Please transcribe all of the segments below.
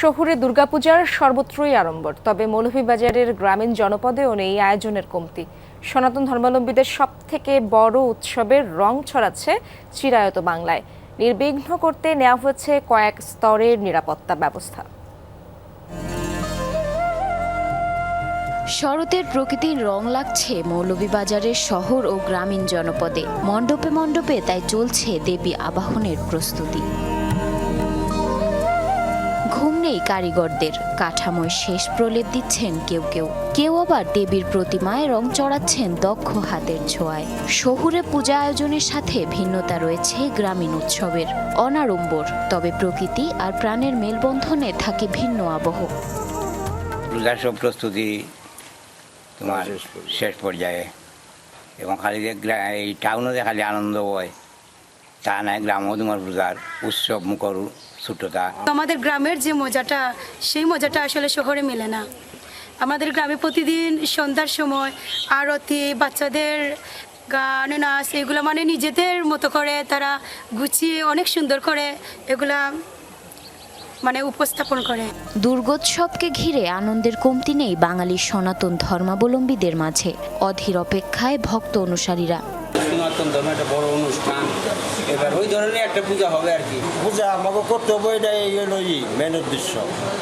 শহুরে দুর্গাপূজার সর্বত্রই আড়ম্বর, তবে মৌলভীবাজারের গ্রামীণ জনপদেও নেই আয়োজনের কমতি। সনাতন ধর্মাবলম্বীদের সবথেকে বড় উৎসবের রং ছড়াচ্ছে চিরায়ত বাংলায়। নির্বিঘ্ন করতে নেওয়া হয়েছে কয়েক স্তরের নিরাপত্তা ব্যবস্থা। শরতের প্রকৃতির রং লাগছে মৌলভীবাজারের শহর ও গ্রামীণ জনপদে। মণ্ডপে মণ্ডপে তাই চলছে দেবী আবাহনের প্রস্তুতি। ঘুম নেই কারিগরদের, কাঠামোয় শেষ প্রলেপ দিচ্ছেন কেউ কেউ। কেউ আবার দেবীর প্রতিমায় রং চড়াচ্ছেন দক্ষ হাতের ছোঁয়ায়। শহুরে পূজা আয়োজনের সাথে ভিন্নতা রয়েছে গ্রামীণ উৎসবের। অনাড়ম্বর, তবে প্রকৃতি আর প্রাণের মেলবন্ধনে থাকে ভিন্ন আবহ। পূজার সব প্রস্তুতি তোমার শেষ পর্যায়ে, এবং খালি যে এই টাউনে খালি আনন্দ হয় তা নয়, গ্রামও তোমার পূজার উৎসব মুখর ছোটতা। আমাদের গ্রামের যে মজাটা, সেই মজাটা আসলে শহরে মেলে না। আমাদের গ্রামে প্রতিদিন সন্ধ্যার সময় আরতি, বাচ্চাদের গান নাচ, এগুলো মানে নিজেদের মতো করে তারা গুছিয়ে অনেক সুন্দর করে এগুলা মানে উপস্থাপন করে। দুর্গোৎসবকে ঘিরে আনন্দের কমতি নেই বাঙালির সনাতন ধর্মাবলম্বীদের মাঝে। অধীর অপেক্ষায় ভক্ত অনুসারীরা। সনাতন ধর্ম একটা বড় অনুষ্ঠান, এবার ওই ধরনের একটা পূজা হবে আর কি। পূজা আমাকে করতে হবে, এটাই মেন উদ্দেশ্য।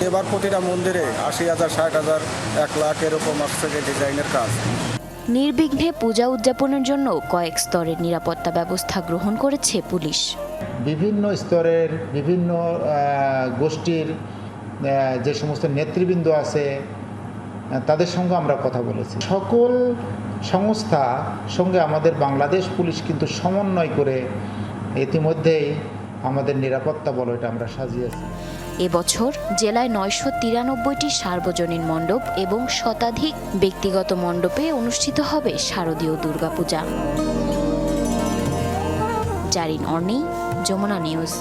এবার প্রতিটা মন্দিরে ৮০,০০০, ৬০,০০০, ১ লাখ এরকম আসছে ডিজাইনের কাজ। নির্বিঘ্নে পূজা উদযাপনের জন্য কয়েক স্তরের নিরাপত্তা ব্যবস্থা গ্রহণ করেছে পুলিশ। বিভিন্ন স্তরের বিভিন্ন গোষ্ঠীর যে সমস্ত নেতৃবৃন্দ আছে তাদের সঙ্গে আমরা কথা বলেছি। সকল সংস্থা সঙ্গে আমাদের বাংলাদেশ পুলিশ কিন্তু সমন্বয় করে ইতিমধ্যেই আমাদের নিরাপত্তা বলয়টা আমরা সাজিয়েছি। এবছর জেলায় ৯৯৩টি সার্বজনীন মণ্ডপ এবং শতাধিক ব্যক্তিগত মণ্ডপে অনুষ্ঠিত হবে শারদীয় দুর্গাপূজা। জারিন অর্নি, যমুনা নিউজ।